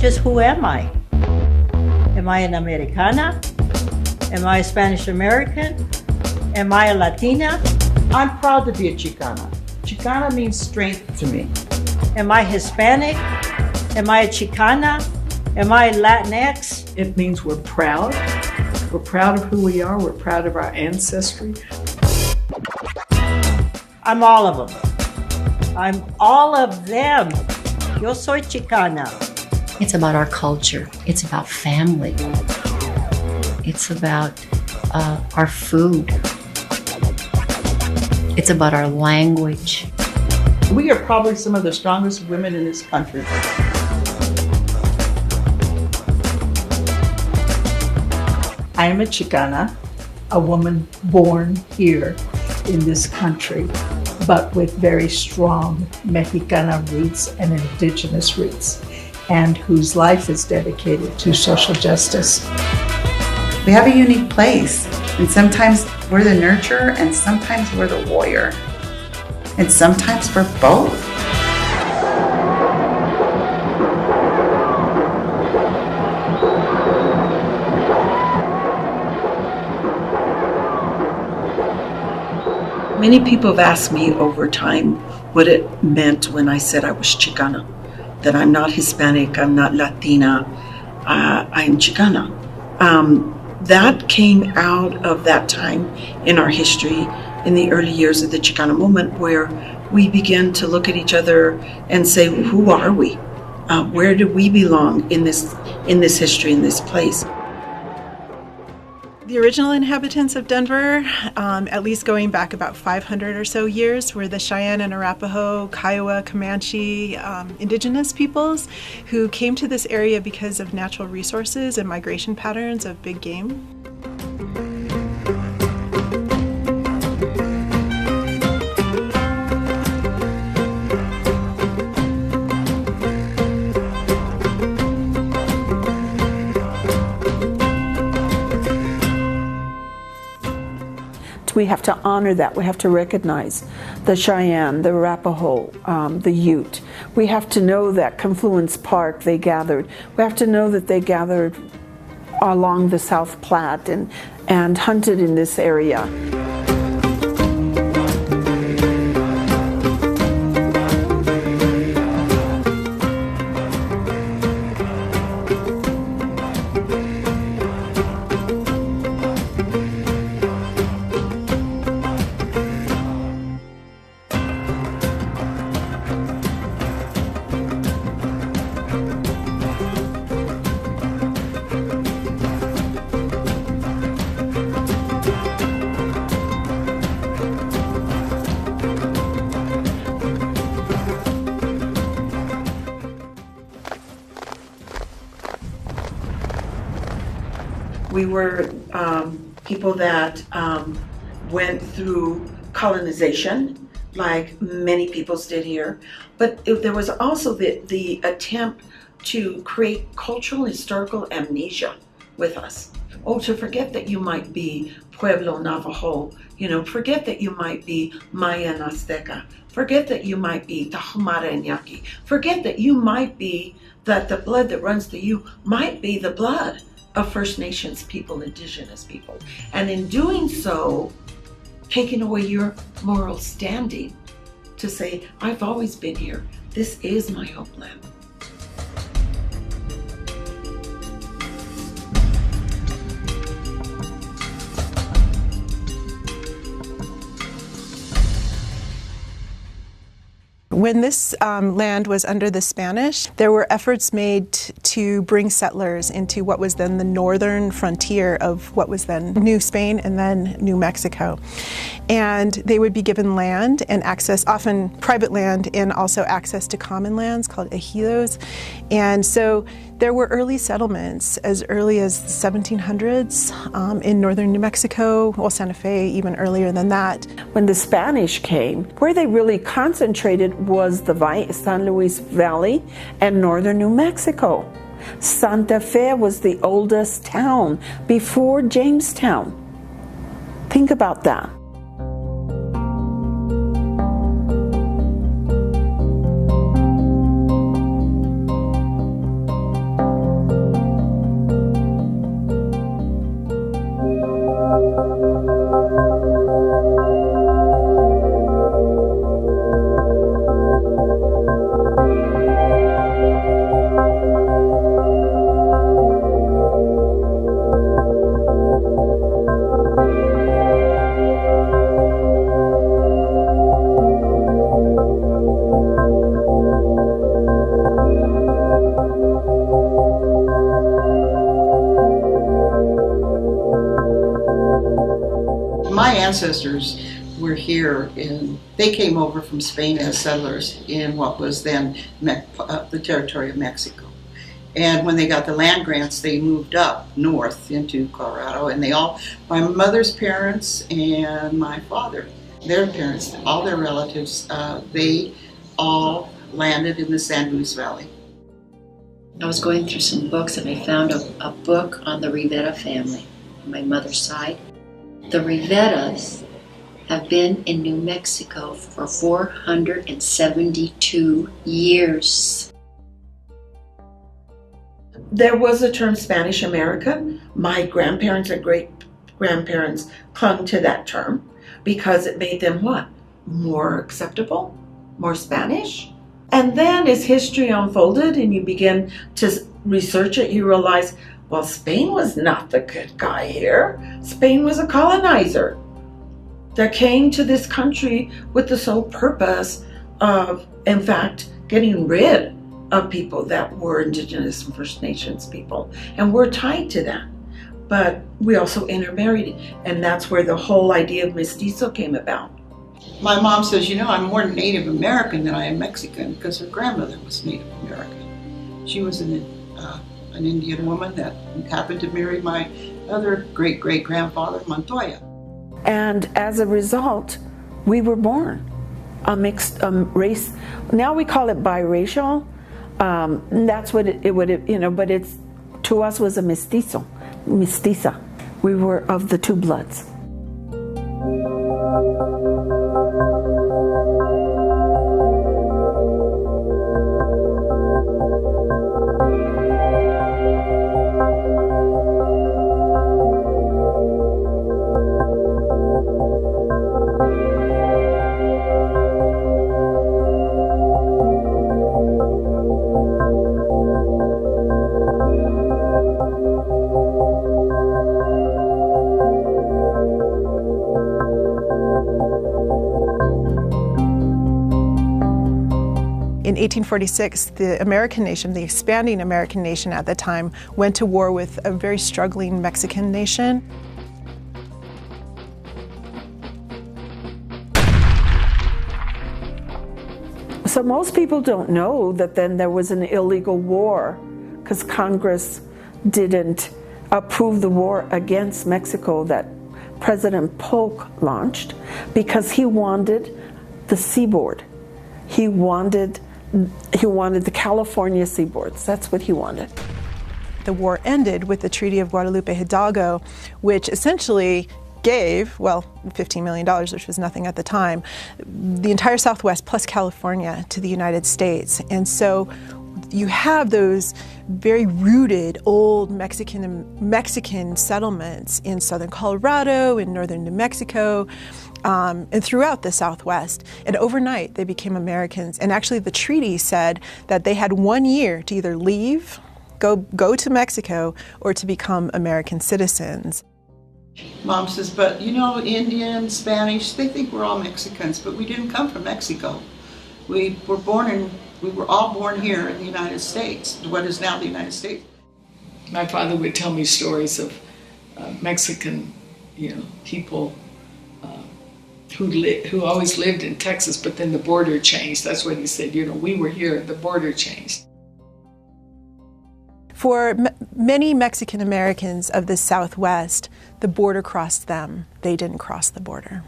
just who am I? Am I an Americana? Am I a Spanish American? Am I a Latina? I'm proud to be a Chicana. Chicana means strength to me. Am I Hispanic? Am I a Chicana? Am I Latinx? It means we're proud. We're proud of who we are. We're proud of our ancestry. I'm all of them. I'm all of them. Yo soy Chicana. It's about our culture. It's about family. It's about our food. It's about our language. We are probably some of the strongest women in this country. I am a Chicana, a woman born here in this country, but with very strong Mexicana roots and indigenous roots, and whose life is dedicated to social justice. We have a unique place, and sometimes we're the nurturer, and sometimes we're the warrior, and sometimes we're both. Many people have asked me over time what it meant when I said I was Chicana, that I'm not Hispanic, I'm not Latina, I'm Chicana. That came out of that time in our history, in the early years of the Chicana movement, where we began to look at each other and say, who are we? Where do we belong in this history, in this place? The original inhabitants of Denver, at least going back about 500 or so years, were the Cheyenne and Arapaho, Kiowa, Comanche, indigenous peoples who came to this area because of natural resources and migration patterns of big game. We have to honor that. We have to recognize the Cheyenne, the Arapaho, the Ute. We have to know that Confluence Park they gathered. We have to know that they gathered along the South Platte and hunted in this area. We were people that went through colonization, like many peoples did here, but there was also the attempt to create cultural historical amnesia with us. Oh, to forget that you might be Pueblo Navajo, forget that you might be Maya and Azteca, forget that you might be Tahumara and Yaqui, forget that you might be, that the blood that runs through you might be the blood of First Nations people, indigenous people. And in doing so, taking away your moral standing to say, I've always been here. This is my homeland. When this land was under the Spanish, there were efforts made to bring settlers into what was then the northern frontier of what was then New Spain and then New Mexico. And they would be given land and access, often private land, and also access to common lands called ejidos. And so there were early settlements as early as the 1700s in northern New Mexico, well, Santa Fe even earlier than that. When the Spanish came, where they really concentrated was the San Luis Valley and northern New Mexico. Santa Fe was the oldest town before Jamestown. Think about that. My ancestors were here they came over from Spain as settlers in what was then the territory of Mexico. And when they got the land grants, they moved up north into Colorado, and my mother's parents and my father, their parents, all their relatives, they all landed in the San Luis Valley. I was going through some books and I found a book on the Rivera family on my mother's side. The Riveras have been in New Mexico for 472 years. There was a term Spanish American. My grandparents and great-grandparents clung to that term because it made them what? More acceptable? More Spanish? And then as history unfolded and you begin to research it, you realize, well, Spain was not the good guy here. Spain was a colonizer that came to this country with the sole purpose of, in fact, getting rid of people that were Indigenous and First Nations people. And we're tied to that. But we also intermarried, and that's where the whole idea of mestizo came about. My mom says, I'm more Native American than I am Mexican because her grandmother was Native American. She was an Indian woman that happened to marry my other great-great-grandfather, Montoya. And as a result, we were born a mixed race. Now we call it biracial. That's what it would have, but it's, to us, was a mestiza. We were of the two bloods. In 1846, the American nation, the expanding American nation at the time, went to war with a very struggling Mexican nation. So most people don't know that then there was an illegal war because Congress didn't approve the war against Mexico that President Polk launched because he wanted the seaboard. He wanted the California seaboards. That's what he wanted. The war ended with the Treaty of Guadalupe Hidalgo, which essentially gave, well, $15 million, which was nothing at the time, the entire Southwest plus California to the United States. And so you have those very rooted old Mexican settlements in southern Colorado, in northern New Mexico, and throughout the Southwest. And overnight, they became Americans. And actually, the treaty said that they had 1 year to either leave, go to Mexico, or to become American citizens. Mom says, but Indian, Spanish, they think we're all Mexicans, but we didn't come from Mexico. We were all born here in the United States, what is now the United States. My father would tell me stories of Mexican, people who always lived in Texas, but then the border changed. That's what he said. We were here, the border changed. For many Mexican Americans of the Southwest, the border crossed them. They didn't cross the border.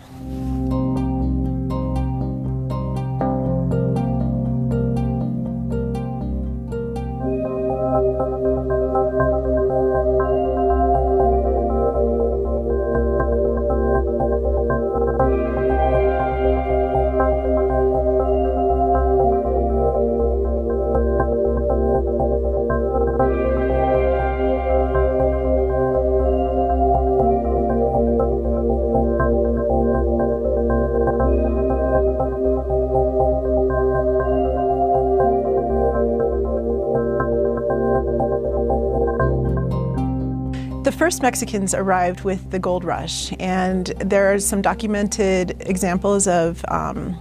The first Mexicans arrived with the gold rush, and there are some documented examples of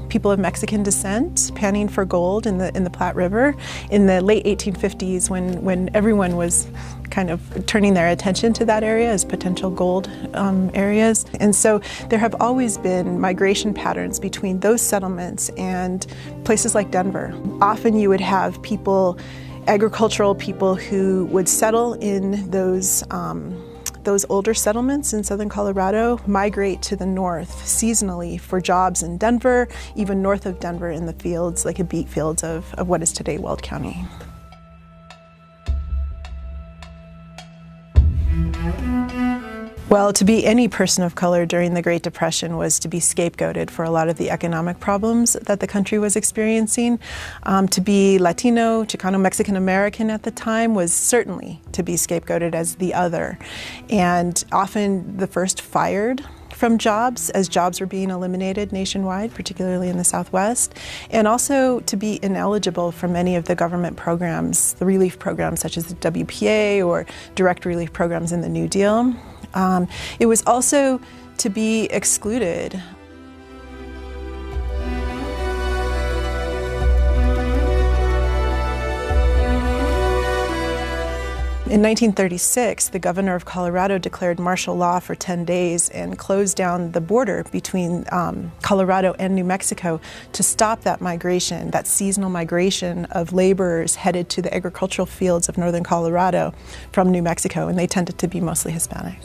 people of Mexican descent panning for gold in the Platte River in the late 1850s when everyone was kind of turning their attention to that area as potential gold areas. And so there have always been migration patterns between those settlements and places like Denver. Often you would have people, agricultural people, who would settle in those older settlements in southern Colorado, migrate to the north seasonally for jobs in Denver, even north of Denver in the fields, like the beet fields of what is today Weld County. Well, to be any person of color during the Great Depression was to be scapegoated for a lot of the economic problems that the country was experiencing. To be Latino, Chicano, Mexican American at the time was certainly to be scapegoated as the other, and often the first fired from jobs as jobs were being eliminated nationwide, particularly in the Southwest, and also to be ineligible for many of the government programs, the relief programs such as the WPA or direct relief programs in the New Deal. It was also to be excluded. In 1936, the governor of Colorado declared martial law for 10 days and closed down the border between Colorado and New Mexico to stop that migration, that seasonal migration of laborers headed to the agricultural fields of northern Colorado from New Mexico, and they tended to be mostly Hispanic.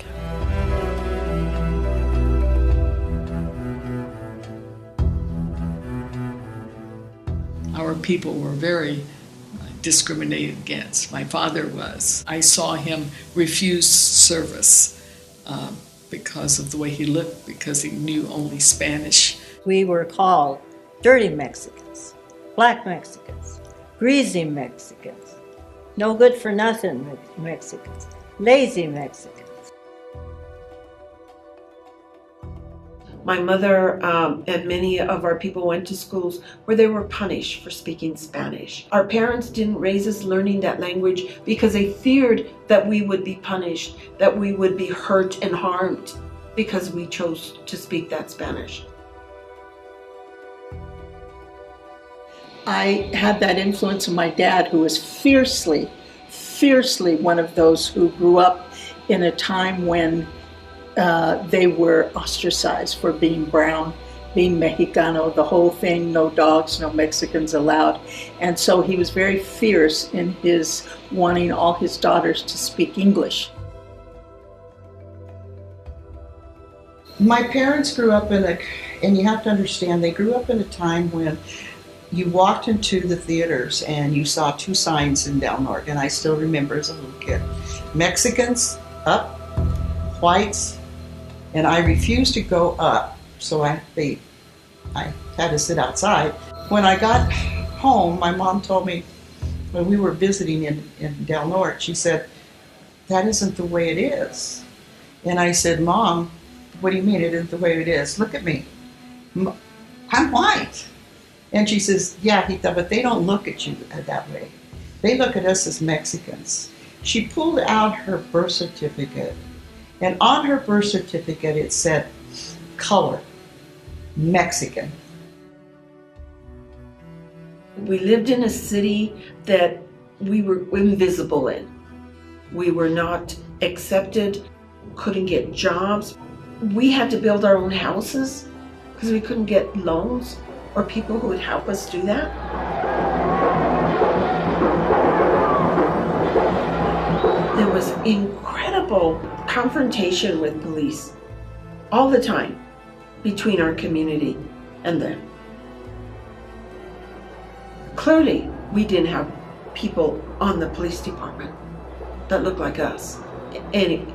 Our people were very discriminated against. My father was. I saw him refuse service because of the way he looked, because he knew only Spanish. We were called dirty Mexicans, black Mexicans, greasy Mexicans, no good for nothing Mexicans, lazy Mexicans. My mother and many of our people went to schools where they were punished for speaking Spanish. Our parents didn't raise us learning that language because they feared that we would be punished, that we would be hurt and harmed because we chose to speak that Spanish. I had that influence of my dad, who was fiercely one of those who grew up in a time when they were ostracized for being brown, being Mexicano, the whole thing, no dogs, no Mexicans allowed. And so he was very fierce in his wanting all his daughters to speak English. My parents grew up and you have to understand, they grew up in a time when you walked into the theaters and you saw two signs in Del Norte, and I still remember as a little kid. Mexicans up, whites, and I refused to go up, so I had to sit outside. When I got home, my mom told me, when we were visiting in Del Norte, she said, "That isn't the way it is." And I said, "Mom, what do you mean it isn't the way it is? Look at me. I'm white." And she says, "Yeah, Hita, but they don't look at you that way. They look at us as Mexicans." She pulled out her birth certificate, and on her birth certificate it said, color, Mexican. We lived in a city that we were invisible in. We were not accepted, couldn't get jobs. We had to build our own houses because we couldn't get loans or people who would help us do that. There was incredible confrontation with police all the time between our community and them. Clearly, we didn't have people on the police department that looked like us, any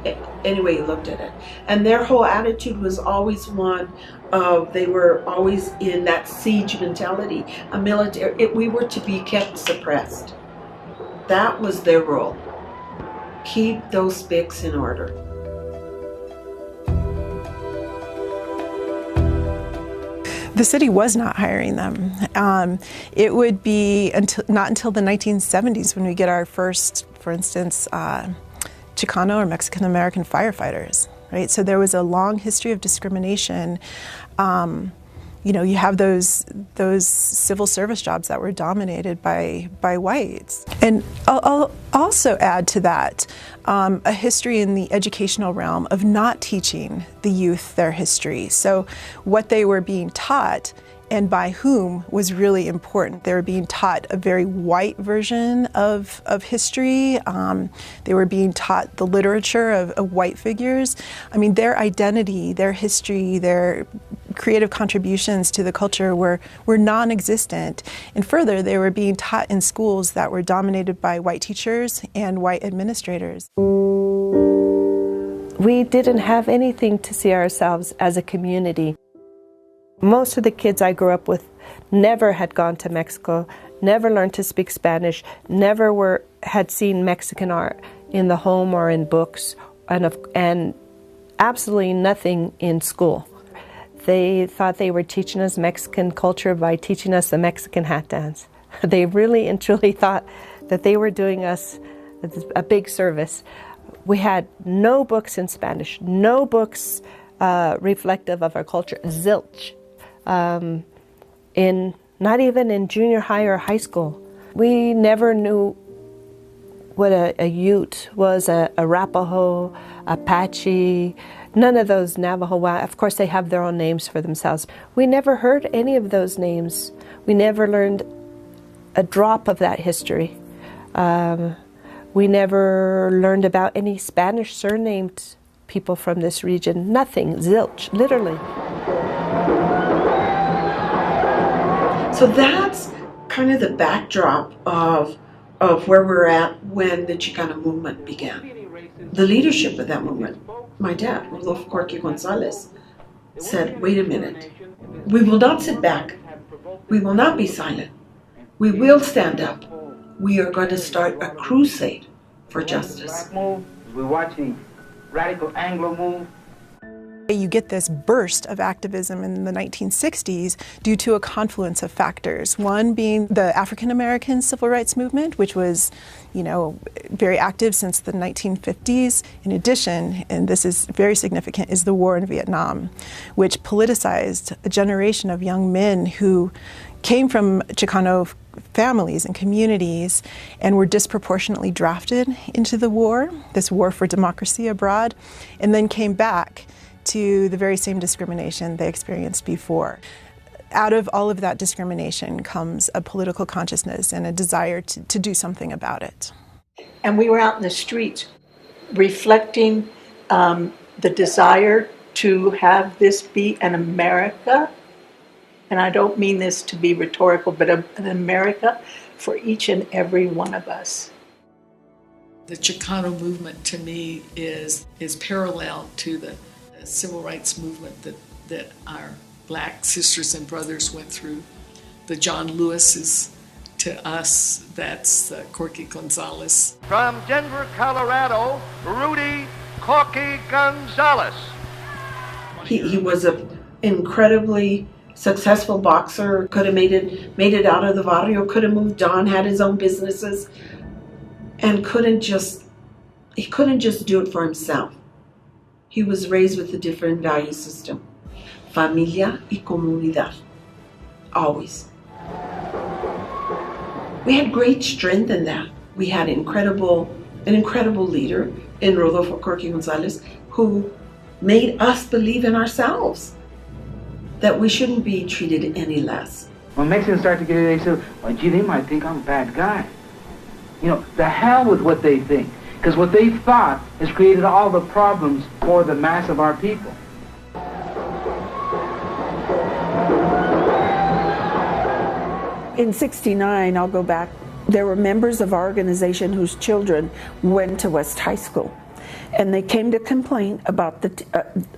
way you looked at it. And their whole attitude was always one of, they were always in that siege mentality, a military, we were to be kept suppressed. That was their role. Keep those spics in order. The city was not hiring them. It would be not until the 1970s when we get our first, for instance, Chicano or Mexican American firefighters, right? So there was a long history of discrimination. You have those civil service jobs that were dominated by whites. And I'll also add to that a history in the educational realm of not teaching the youth their history. So what they were being taught and by whom was really important. They were being taught a very white version of history. They were being taught the literature of white figures. I mean, their identity, their history, their creative contributions to the culture were non-existent. And further, they were being taught in schools that were dominated by white teachers and white administrators. We didn't have anything to see ourselves as a community. Most of the kids I grew up with never had gone to Mexico, never learned to speak Spanish, never had seen Mexican art in the home or in books, and absolutely nothing in school. They thought they were teaching us Mexican culture by teaching us the Mexican hat dance. They really and truly thought that they were doing us a big service. We had no books in Spanish, no books reflective of our culture, zilch. Not even in junior high or high school. We never knew what a Ute was, a Arapaho, Apache, none of those Navajo. Of course, they have their own names for themselves. We never heard any of those names. We never learned a drop of that history. We never learned about any Spanish surnamed people from this region. Nothing, zilch, literally. So that's kind of the backdrop of where we're at when the Chicana movement began. The leadership of that movement, my dad, Rodolfo Corky Gonzalez, said, wait a minute, we will not sit back. We will not be silent. We will stand up. We are going to start a crusade for justice. We're watching radical Anglo move. You get this burst of activism in the 1960s due to a confluence of factors. One being the African American civil rights movement, which was, very active since the 1950s. In addition, and this is very significant, is the war in Vietnam, which politicized a generation of young men who came from Chicano families and communities and were disproportionately drafted into the war, this war for democracy abroad, and then came back to the very same discrimination they experienced before. Out of all of that discrimination comes a political consciousness and a desire to do something about it. And we were out in the streets reflecting the desire to have this be an America, and I don't mean this to be rhetorical, but an America for each and every one of us. The Chicano movement to me is parallel to the civil rights movement that our black sisters and brothers went through. The John Lewises, to us, that's Corky Gonzalez. From Denver, Colorado, Rudy Corky Gonzalez. He was an incredibly successful boxer, could have made it out of the barrio, could have moved on, had his own businesses, and couldn't just do it for himself. He was raised with a different value system. Familia y comunidad. Always. We had great strength in that. We had an incredible leader in Rodolfo Corky Gonzalez who made us believe in ourselves, that we shouldn't be treated any less. When Mexicans start to get it, they say, well, gee, they might think I'm a bad guy. The hell with what they think. Because what they thought has created all the problems for the mass of our people. In '69, I'll go back, there were members of our organization whose children went to West High School. And they came to complain about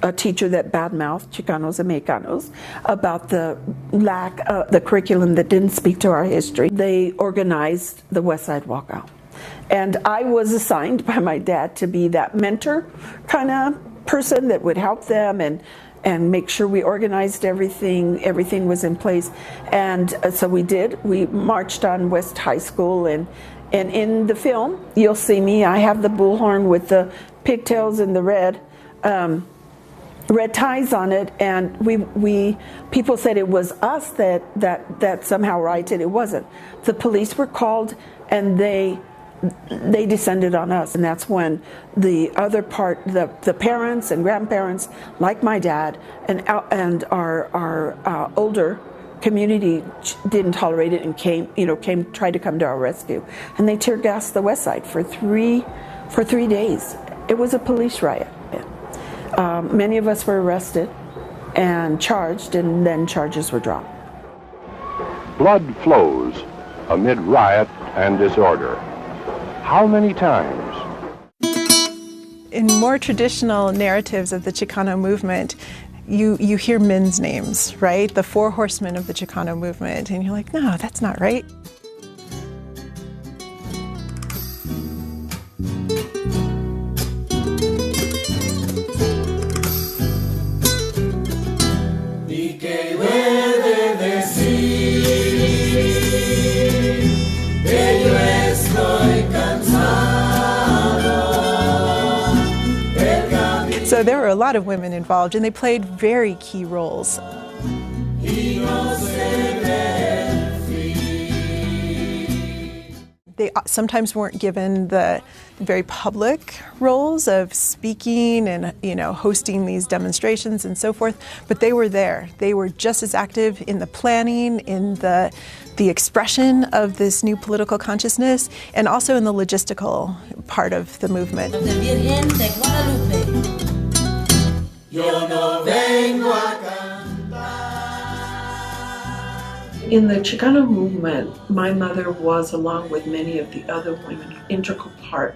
a teacher that badmouthed Chicanos and Mexicanos, about the lack of the curriculum that didn't speak to our history. They organized the West Side Walkout. And I was assigned by my dad to be that mentor kind of person that would help them and make sure we organized everything was in place. And so we did. We marched on West High School, and And in the film, you'll see me. I have the bullhorn with the pigtails and the red ties on it. And people said it was us that somehow rioted. It wasn't. The police were called, and they descended on us. And that's when the other part, the parents and grandparents, like my dad, and our older community didn't tolerate it and tried to come to our rescue, and they tear gassed the west side for 3 days. It was a police riot. Many of us were arrested and charged, and then charges were dropped. Blood flows amid riot and disorder. How many times? In more traditional narratives of the Chicano movement, you hear men's names, right? The 4 horsemen of the Chicano movement, and you're like, no, that's not right. So there were a lot of women involved, and they played very key roles. They sometimes weren't given the very public roles of speaking and hosting these demonstrations and so forth, but they were there. They were just as active in the planning, in the expression of this new political consciousness, and also in the logistical part of the movement. In the Chicano movement, my mother was, along with many of the other women, an integral part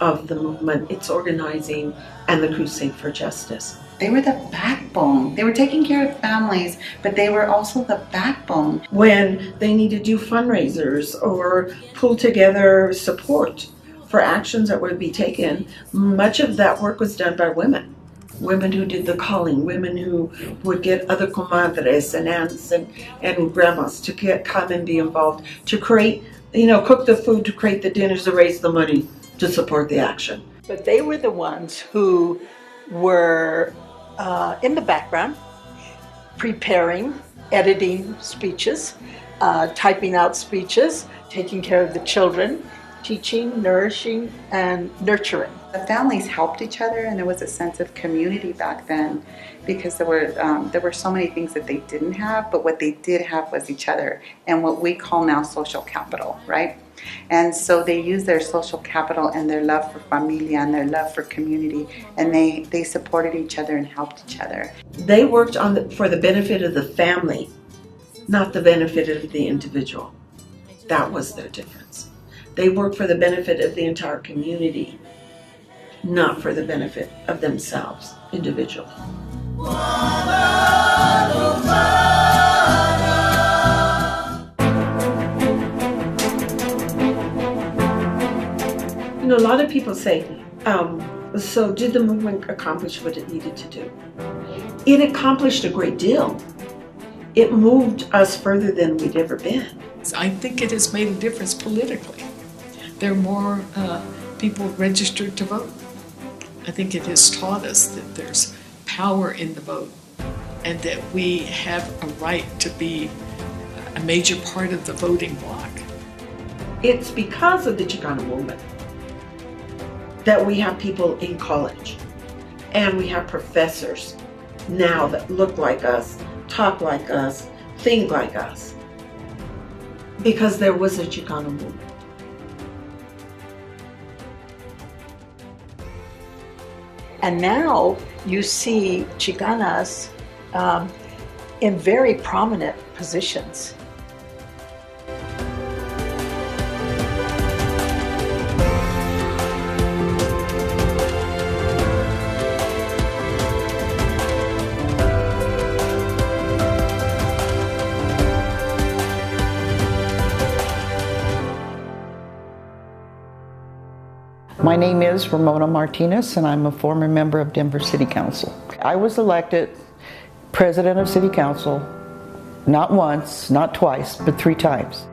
of the movement, its organizing, and the crusade for justice. They were the backbone. They were taking care of families, but they were also the backbone. When they needed to do fundraisers or pull together support for actions that would be taken, much of that work was done by women. Women who did the calling, women who would get other comadres and aunts and grandmas to come and be involved, to create, cook the food, to create the dinners, to raise the money to support the action. But they were the ones who were in the background, preparing, editing speeches, typing out speeches, taking care of the children, teaching, nourishing, and nurturing. The families helped each other, and there was a sense of community back then, because there were so many things that they didn't have, but what they did have was each other, and what we call now social capital, right? And so they used their social capital and their love for familia and their love for community, and they supported each other and helped each other. They worked for the benefit of the family, not the benefit of the individual. That was their difference. They worked for the benefit of the entire community, not for the benefit of themselves individually. A lot of people say, so did the movement accomplish what it needed to do? It accomplished a great deal. It moved us further than we'd ever been. I think it has made a difference politically. There are more people registered to vote. I think it has taught us that there's power in the vote and that we have a right to be a major part of the voting bloc. It's because of the Chicana movement that we have people in college and we have professors now that look like us, talk like us, think like us, because there was a Chicana movement. And now you see Chicanas in very prominent positions. My name is Ramona Martinez, and I'm a former member of Denver City Council. I was elected president of City Council not once, not twice, but 3 times.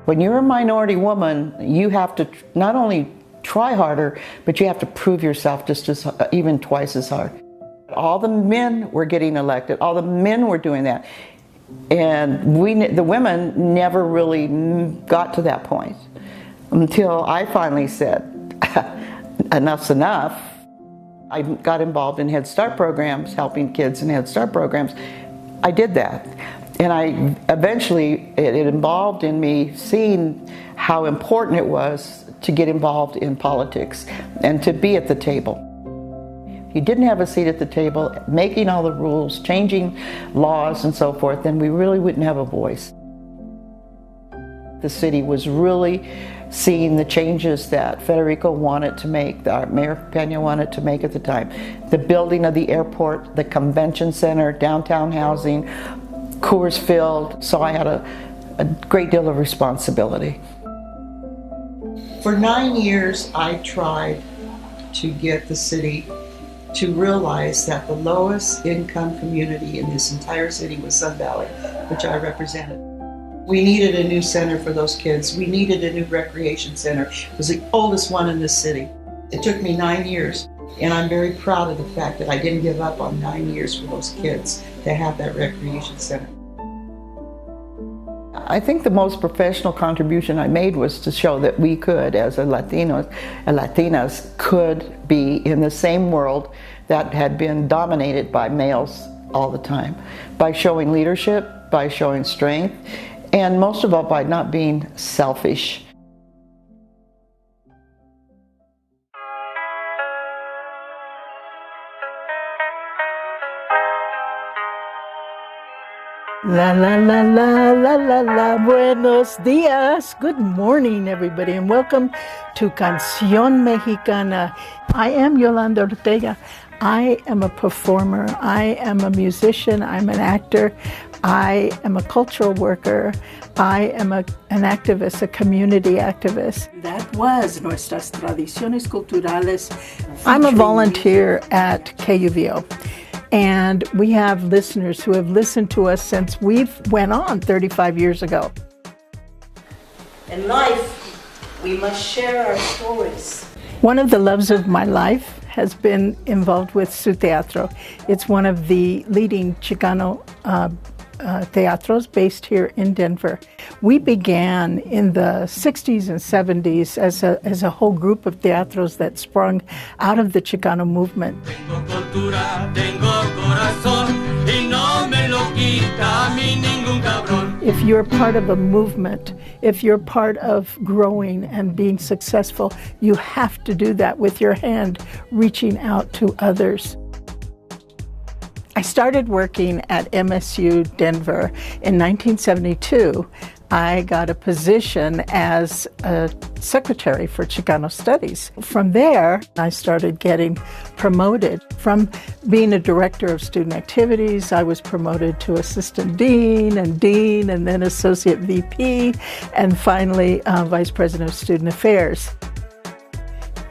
When you're a minority woman, you have to not only try harder, but you have to prove yourself just as even twice as hard. All the men were getting elected. All the men were doing that. And the women never really got to that point until I finally said, enough's enough. I got involved in Head Start programs, helping kids in Head Start programs. I did that. And eventually, it involved in me seeing how important it was to get involved in politics and to be at the table. If you didn't have a seat at the table, making all the rules, changing laws and so forth, then we really wouldn't have a voice. The city was really seeing the changes that Federico wanted to make, that Mayor Pena wanted to make at the time. The building of the airport, the convention center, downtown housing, Coors Field, so I had a great deal of responsibility. For 9 years, I tried to get the city to realize that the lowest income community in this entire city was Sun Valley, which I represented. We needed a new center for those kids. We needed a new recreation center. It was the oldest one in the city. It took me 9 years, and I'm very proud of the fact that I didn't give up on 9 years for those kids to have that recreation center. I think the most professional contribution I made was to show that we could, as Latinas, could be in the same world that had been dominated by males all the time, by showing leadership, by showing strength, and most of all by not being selfish. La la la la la la la, buenos dias. Good morning, everybody, and welcome to Canción Mexicana. I am Yolanda Ortega. I am a performer. I am a musician. I'm an actor. I am a cultural worker. I am an activist, a community activist. That was Nuestras Tradiciones Culturales. I'm a volunteer at KUVO. And we have listeners who have listened to us since we went on 35 years ago. In life, we must share our stories. One of the loves of my life has been involved with Su Teatro. It's one of the leading Chicano teatros based here in Denver. We began in the 60s and 70s as a whole group of teatros that sprung out of the Chicano movement. If you're part of a movement, if you're part of growing and being successful, you have to do that with your hand, reaching out to others. I started working at MSU Denver in 1972. I got a position as a secretary for Chicano Studies. From there, I started getting promoted. From being a director of student activities, I was promoted to assistant dean, and then associate VP, and finally vice president of student affairs.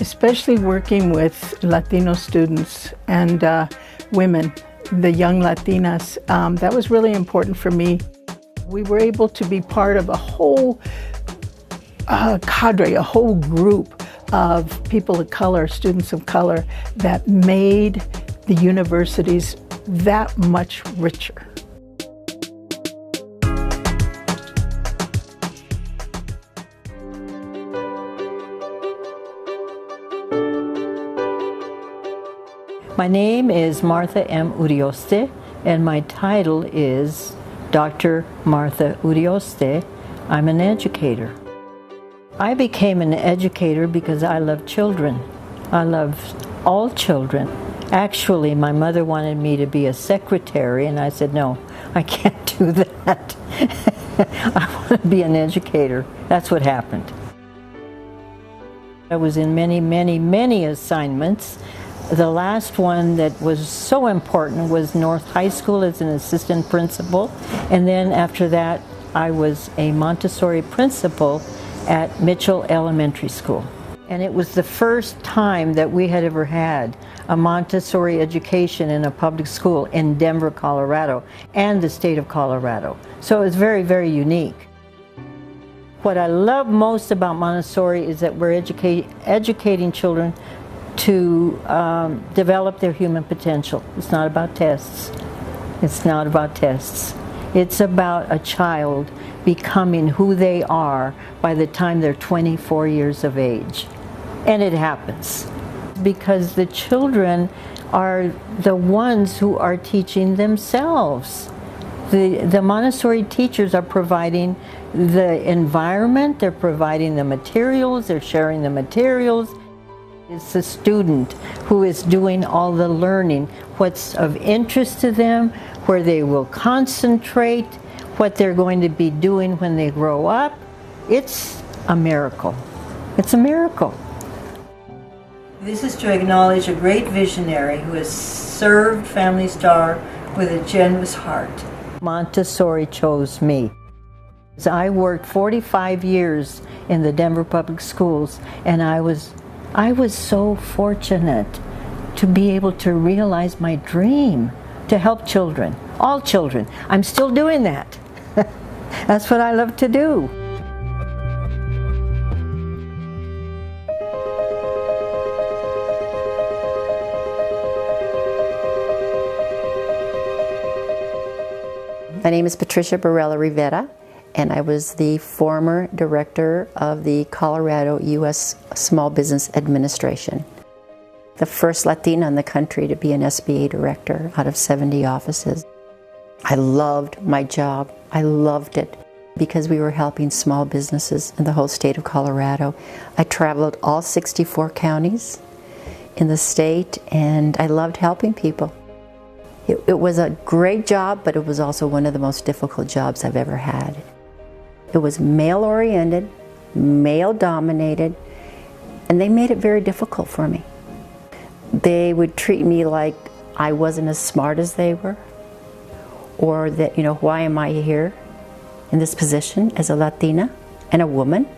Especially working with Latino students and women, the young Latinas, that was really important for me. We were able to be part of a whole cadre, a whole group of people of color, students of color, that made the universities that much richer. My name is Martha M. Urioste, and my title is Dr. Martha Urioste. I'm an educator. I became an educator because I love children. I love all children. Actually, my mother wanted me to be a secretary, and I said, no, I can't do that. I want to be an educator. That's what happened. I was in many, many, many assignments. The last one that was so important was North High School as an assistant principal, and then after that I was a Montessori principal at Mitchell Elementary School. And it was the first time that we had ever had a Montessori education in a public school in Denver, Colorado, and the state of Colorado. So it was very, very unique. What I love most about Montessori is that we're educating children to develop their human potential. It's not about tests. It's not about tests. It's about a child becoming who they are by the time they're 24 years of age. And it happens because the children are the ones who are teaching themselves. The Montessori teachers are providing the environment, they're providing the materials, they're sharing the materials. It's the student who is doing all the learning, what's of interest to them, where they will concentrate, what they're going to be doing when they grow up. It's a miracle. It's a miracle. This is to acknowledge a great visionary who has served Family Star with a generous heart. Montessori chose me. I worked 45 years in the Denver Public Schools, and I was so fortunate to be able to realize my dream to help children, all children. I'm still doing that. That's what I love to do. My name is Patricia Barella Rivera, and I was the former director of the Colorado U.S. Small Business Administration. The first Latina in the country to be an SBA director out of 70 offices. I loved my job. I loved it because we were helping small businesses in the whole state of Colorado. I traveled all 64 counties in the state, and I loved helping people. It was a great job, but it was also one of the most difficult jobs I've ever had. It was male-oriented, male-dominated, and they made it very difficult for me. They would treat me like I wasn't as smart as they were, or that, why am I here in this position as a Latina and a woman?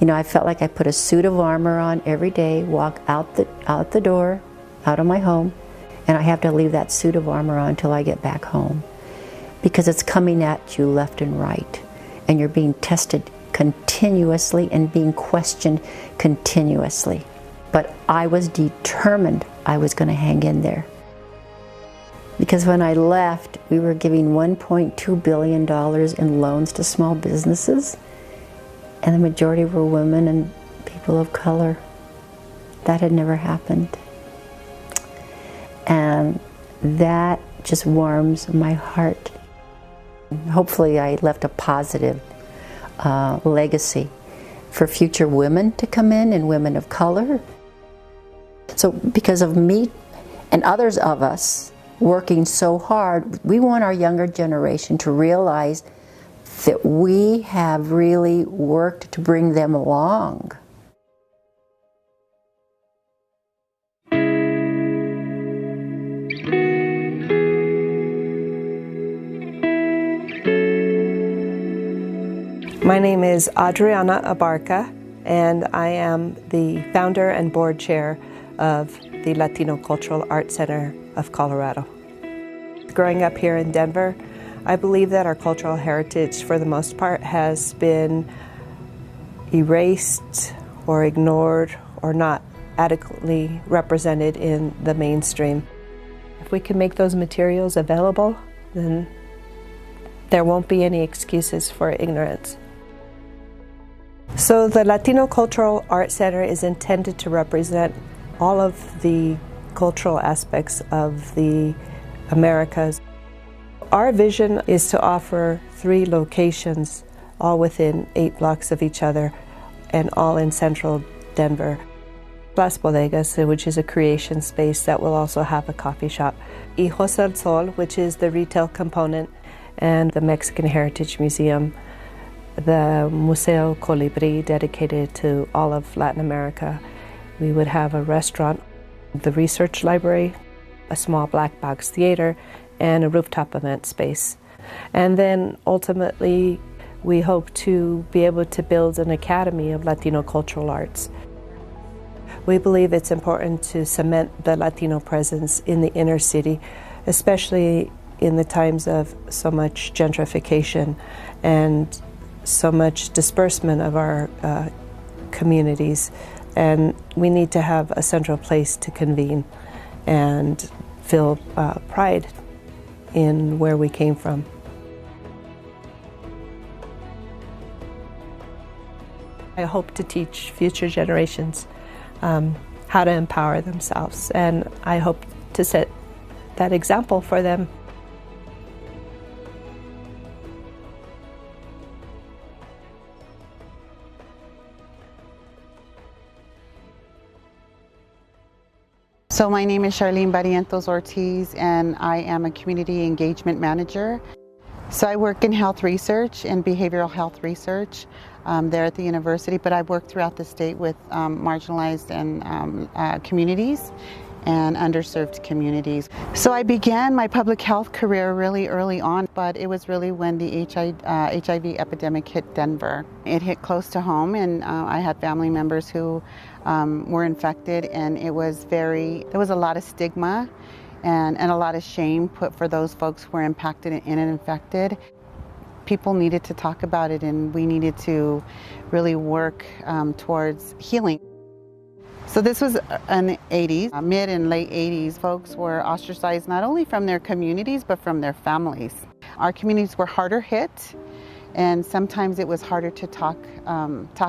I felt like I put a suit of armor on every day, walk out the door, out of my home, and I have to leave that suit of armor on until I get back home. Because it's coming at you left and right. And you're being tested continuously and being questioned continuously. But I was determined I was going to hang in there. Because when I left, we were giving $1.2 billion in loans to small businesses. And the majority were women and people of color. That had never happened. And that just warms my heart. Hopefully I left a positive legacy for future women to come in and women of color. So because of me and others of us working so hard, we want our younger generation to realize that we have really worked to bring them along. My name is Adriana Abarca, and I am the founder and board chair of the Latino Cultural Arts Center of Colorado. Growing up here in Denver, I believe that our cultural heritage, for the most part, has been erased or ignored or not adequately represented in the mainstream. If we can make those materials available, then there won't be any excuses for ignorance. So the Latino Cultural Arts Center is intended to represent all of the cultural aspects of the Americas. Our vision is to offer 3 locations, all within 8 blocks of each other, and all in central Denver. Las Bodegas, which is a creation space that will also have a coffee shop. Hijos del Sol, which is the retail component, and the Mexican Heritage Museum. The Museo Colibri, dedicated to all of Latin America. We would have a restaurant, the research library, a small black box theater, and a rooftop event space. And then ultimately, we hope to be able to build an academy of Latino cultural arts. We believe it's important to cement the Latino presence in the inner city, especially in the times of so much gentrification and so much disbursement of our communities, and we need to have a central place to convene and feel pride in where we came from. I hope to teach future generations how to empower themselves, and I hope to set that example for them. So my name is Charlene Barrientos Ortiz, and I am a community engagement manager. So I work in health research and behavioral health research there at the university, but I work throughout the state with marginalized and communities and underserved communities. So I began my public health career really early on, but it was really when the HIV epidemic hit Denver. It hit close to home, and I had family members who were infected, and there was a lot of stigma and a lot of shame put for those folks who were impacted and infected. People needed to talk about it, and we needed to really work towards healing. So this was in the 80s, mid and late 80s. Folks were ostracized not only from their communities, but from their families. Our communities were harder hit, and sometimes it was harder to talk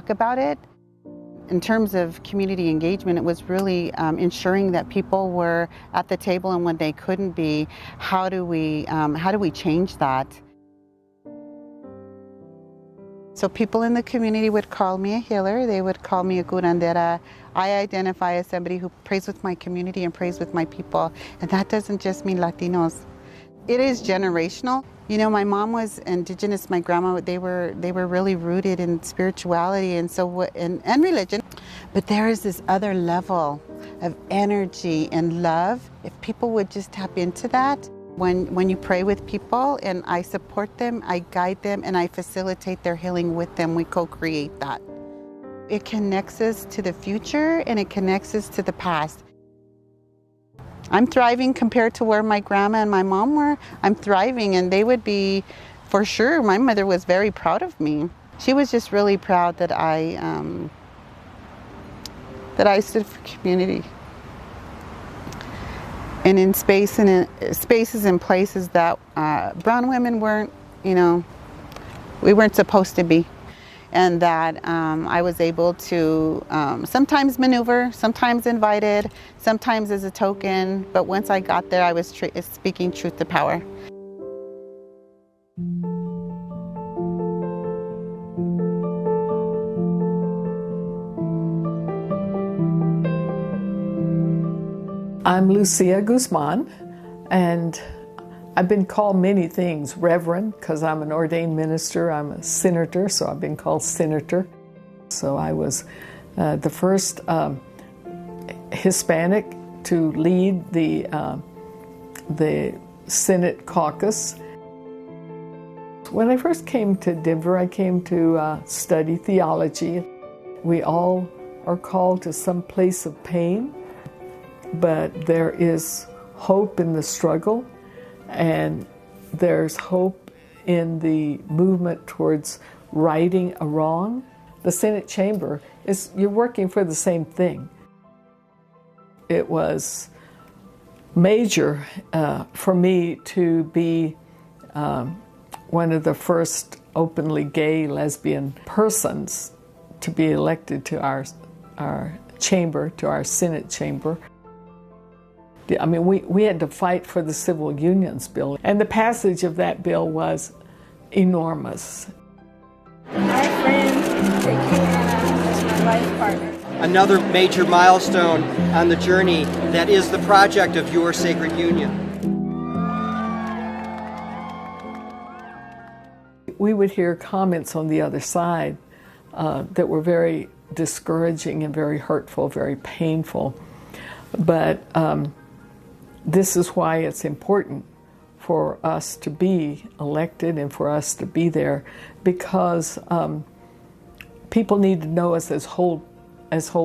about it. In terms of community engagement, it was really ensuring that people were at the table, and when they couldn't be, how do we change that? So people in the community would call me a healer. They would call me a curandera. I identify as somebody who prays with my community and prays with my people, and that doesn't just mean Latinos. It is generational. You know, my mom was indigenous. My grandma, they were really rooted in spirituality and religion. But there is this other level of energy and love. If people would just tap into that, when you pray with people and I support them, I guide them, and I facilitate their healing with them, we co-create that. It connects us to the future, and it connects us to the past. I'm thriving compared to where my grandma and my mom were. I'm thriving, and they would be, for sure. My mother was very proud of me. She was just really proud that I stood for community. And in spaces and places that brown women weren't, we weren't supposed to be. And that I was able to sometimes maneuver, sometimes invited, sometimes as a token, but once I got there, I was speaking truth to power. I'm Lucia Guzman, and I've been called many things. Reverend, because I'm an ordained minister. I'm a senator, so I've been called senator. So I was the first Hispanic to lead the Senate caucus. When I first came to Denver, I came to study theology. We all are called to some place of pain, but there is hope in the struggle, and there's hope in the movement towards righting a wrong. The Senate chamber you're working for the same thing. It was major for me to be one of the first openly gay, lesbian persons to be elected to our chamber, to our Senate chamber. I mean, we had to fight for the Civil Unions Bill, and the passage of that bill was enormous. My friend, Chicana, is my life partner. Another major milestone on the journey that is the project of your sacred union. We would hear comments on the other side that were very discouraging and very hurtful, very painful. But this is why it's important for us to be elected and for us to be there, because people need to know us as whole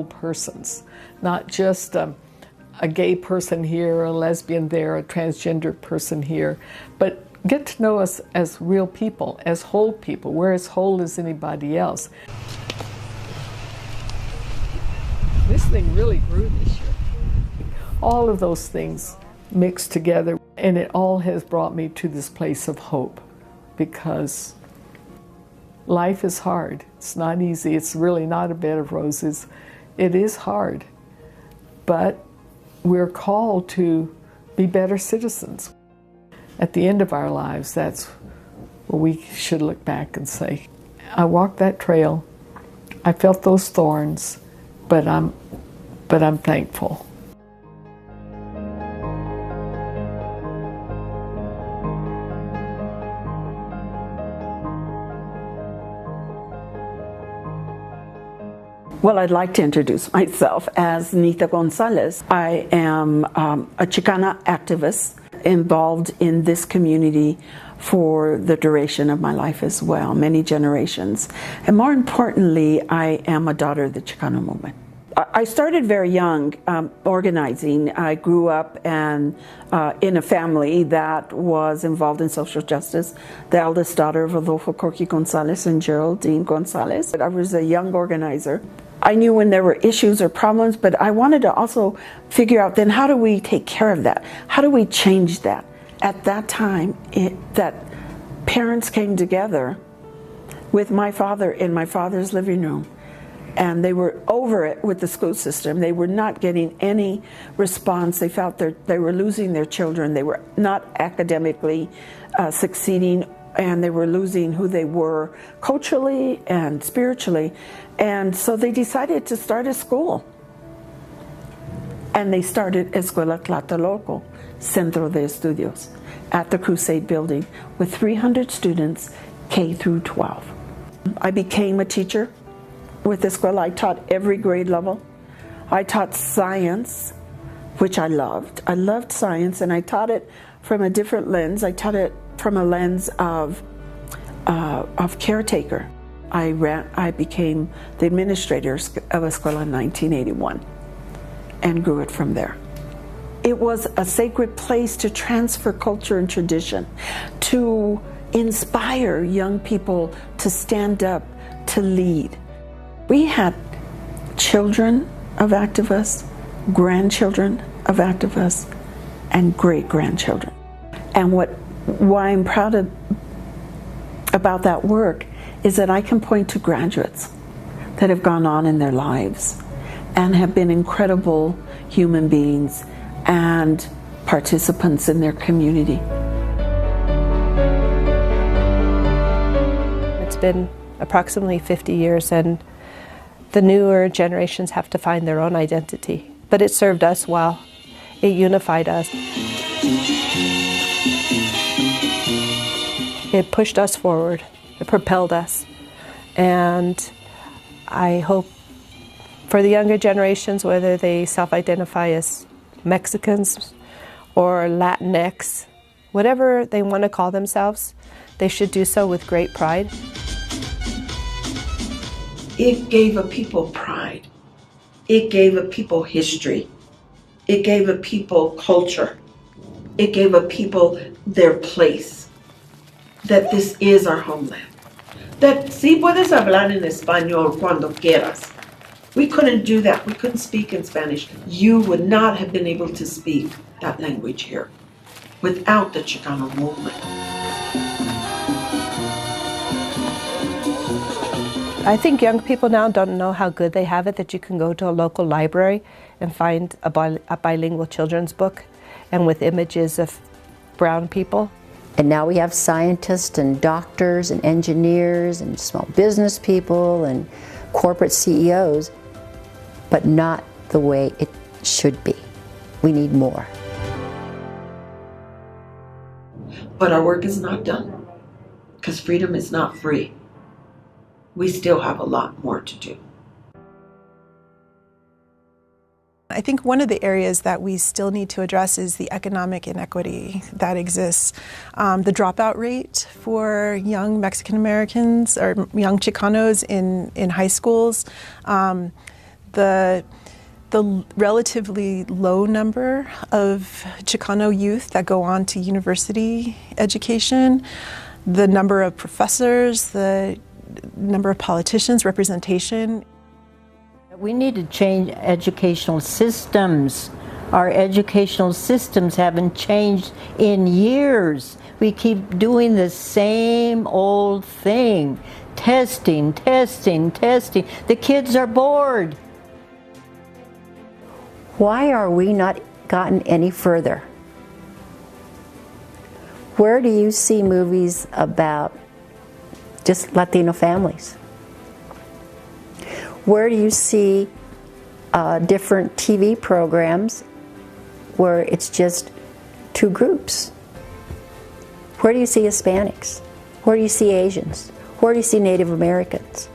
persons, not just a gay person here, a lesbian there, a transgender person here, but get to know us as real people, as whole people. We're as whole as anybody else. This thing really grew this year. All of those things mixed together, and it all has brought me to this place of hope, because life is hard. It's not easy. It's really not a bed of roses. It is hard, but we're called to be better citizens. At the end of our lives, that's where we should look back and say, I walked that trail, I felt those thorns, but I'm thankful. Well, I'd like to introduce myself as Nita Gonzalez. I am a Chicana activist involved in this community for the duration of my life as well, many generations. And more importantly, I am a daughter of the Chicano movement. I started very young organizing. I grew up in a family that was involved in social justice, the eldest daughter of Adolfo Corky Gonzalez and Geraldine Gonzalez. I was a young organizer. I knew when there were issues or problems, but I wanted to also figure out then how do we take care of that? How do we change that? At that time, that parents came together with my father in my father's living room, and they were over it with the school system. They were not getting any response. They felt they were losing their children. They were not academically succeeding, and they were losing who they were culturally and spiritually. And so they decided to start a school. And they started Escuela Tlatelolco, Centro de Estudios, at the Crusade building with 300 students, K through 12. I became a teacher with Escuela. I taught every grade level. I taught science, which I loved. I loved science, and I taught it from a different lens. I taught it from a lens of caretaker. I became the administrator of Escuela in 1981 and grew it from there. It was a sacred place to transfer culture and tradition, to inspire young people to stand up, to lead. We had children of activists, grandchildren of activists, and great-grandchildren. And why I'm proud about that work is that I can point to graduates that have gone on in their lives and have been incredible human beings and participants in their community. It's been approximately 50 years, and the newer generations have to find their own identity. But it served us well. It unified us. It pushed us forward. It propelled us. And I hope for the younger generations, whether they self-identify as Mexicans or Latinx, whatever they want to call themselves, they should do so with great pride. It gave a people pride. It gave a people history. It gave a people culture. It gave a people their place. That this is our homeland. That sí puedes hablar en español cuando quieras. We couldn't do that. We couldn't speak in Spanish. You would not have been able to speak that language here without the Chicano movement. I think young people now don't know how good they have it that you can go to a local library and find a bilingual children's book and with images of brown people. And now we have scientists and doctors and engineers and small business people and corporate CEOs, but not the way it should be. We need more. But our work is not done, because freedom is not free. We still have a lot more to do. I think one of the areas that we still need to address is the economic inequity that exists. The dropout rate for young Mexican Americans or young Chicanos in high schools, the the relatively low number of Chicano youth that go on to university education, the number of professors, the number of politicians, representation. We need to change educational systems. Our educational systems haven't changed in years. We keep doing the same old thing. Testing, testing, testing. The kids are bored. Why are we not gotten any further? Where do you see movies about just Latino families? Where do you see different TV programs where it's just two groups? Where do you see Hispanics? Where do you see Asians? Where do you see Native Americans?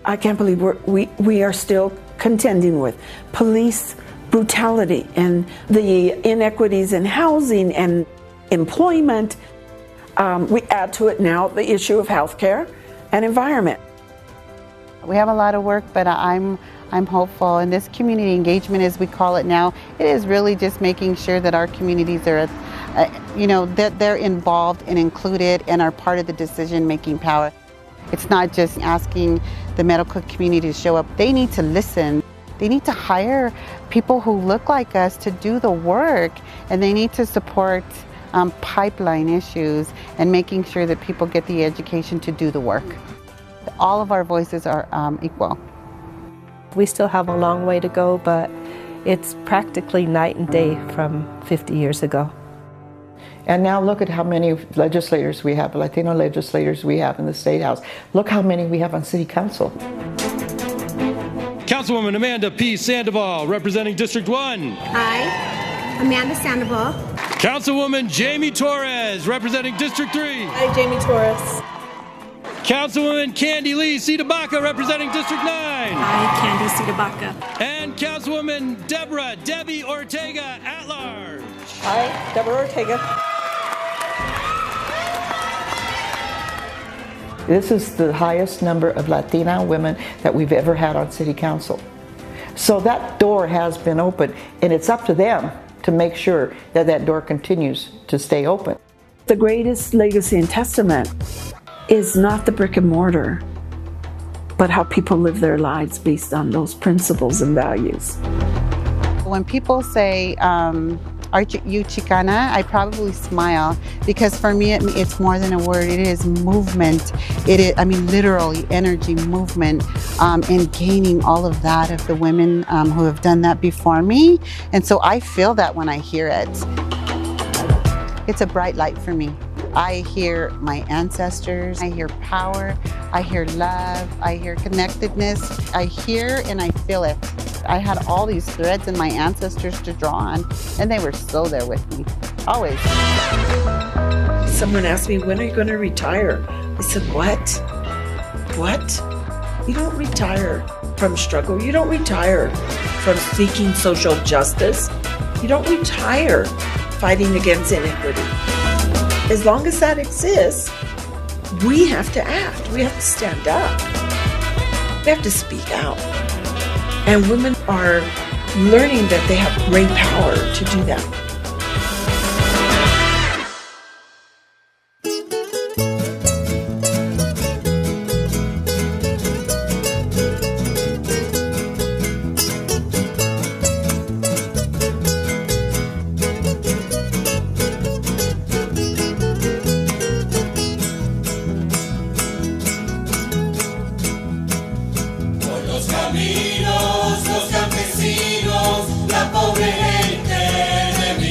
I can't believe we are still contending with police brutality and the inequities in housing and employment. We add to it now the issue of healthcare and environment. We have a lot of work, but I'm hopeful. And this community engagement, as we call it now, it is really just making sure that our communities are, that they're involved and included and are part of the decision-making power. It's not just asking the medical community to show up. They need to listen. They need to hire people who look like us to do the work, and they need to support pipeline issues and making sure that people get the education to do the work. All of our voices are equal. We still have a long way to go, but it's practically night and day from 50 years ago. And now look at how many legislators we have, Latino legislators we have in the State House. Look how many we have on City Council. Councilwoman Amanda P. Sandoval, representing District 1. Hi, Amanda Sandoval. Councilwoman Jamie Torres, representing District 3. Hi, Jamie Torres. Councilwoman Candy Lee Cidabaca, representing District 9. Hi, Candy Cidabaca. And Councilwoman Debbie Ortega at large. Hi, Deborah Ortega. This is the highest number of Latina women that we've ever had on City Council. So that door has been open, and it's up to them to make sure that that door continues to stay open. The greatest legacy and testament is not the brick and mortar, but how people live their lives based on those principles and values. When people say, "Are you Chicana?" I probably smile, because for me it's more than a word. It is movement. It is, literally energy, movement, and gaining all of that of the women who have done that before me. And so I feel that when I hear it. It's a bright light for me. I hear my ancestors, I hear power, I hear love, I hear connectedness. I hear and I feel it. I had all these threads in my ancestors to draw on, and they were still there with me, always. Someone asked me, when are you going to retire? I said, what? What? You don't retire from struggle. You don't retire from seeking social justice. You don't retire fighting against inequity. As long as that exists, we have to act. We have to stand up. We have to speak out. And women are learning that they have great power to do that. Los campesinos, la pobre gente de mi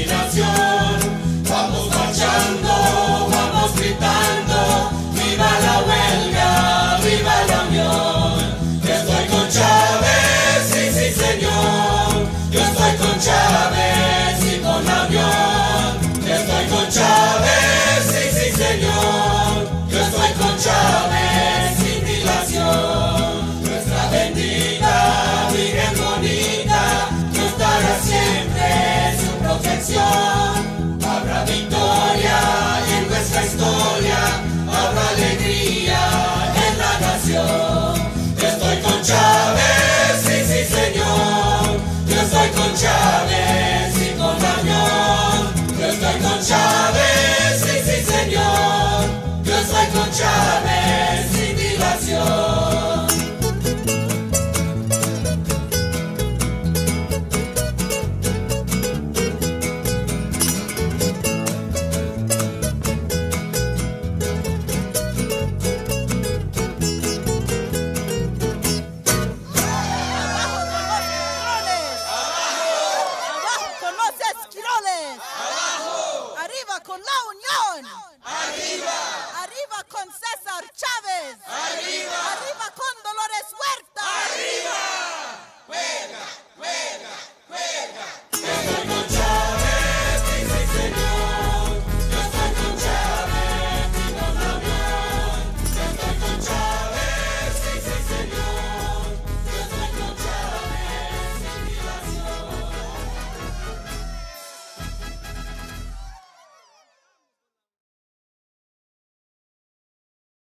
Arriba con la Unión. Arriba. Arriba con César Chávez. Arriba. Arriba con Dolores Huerta. Arriba. Juega, juega, juega.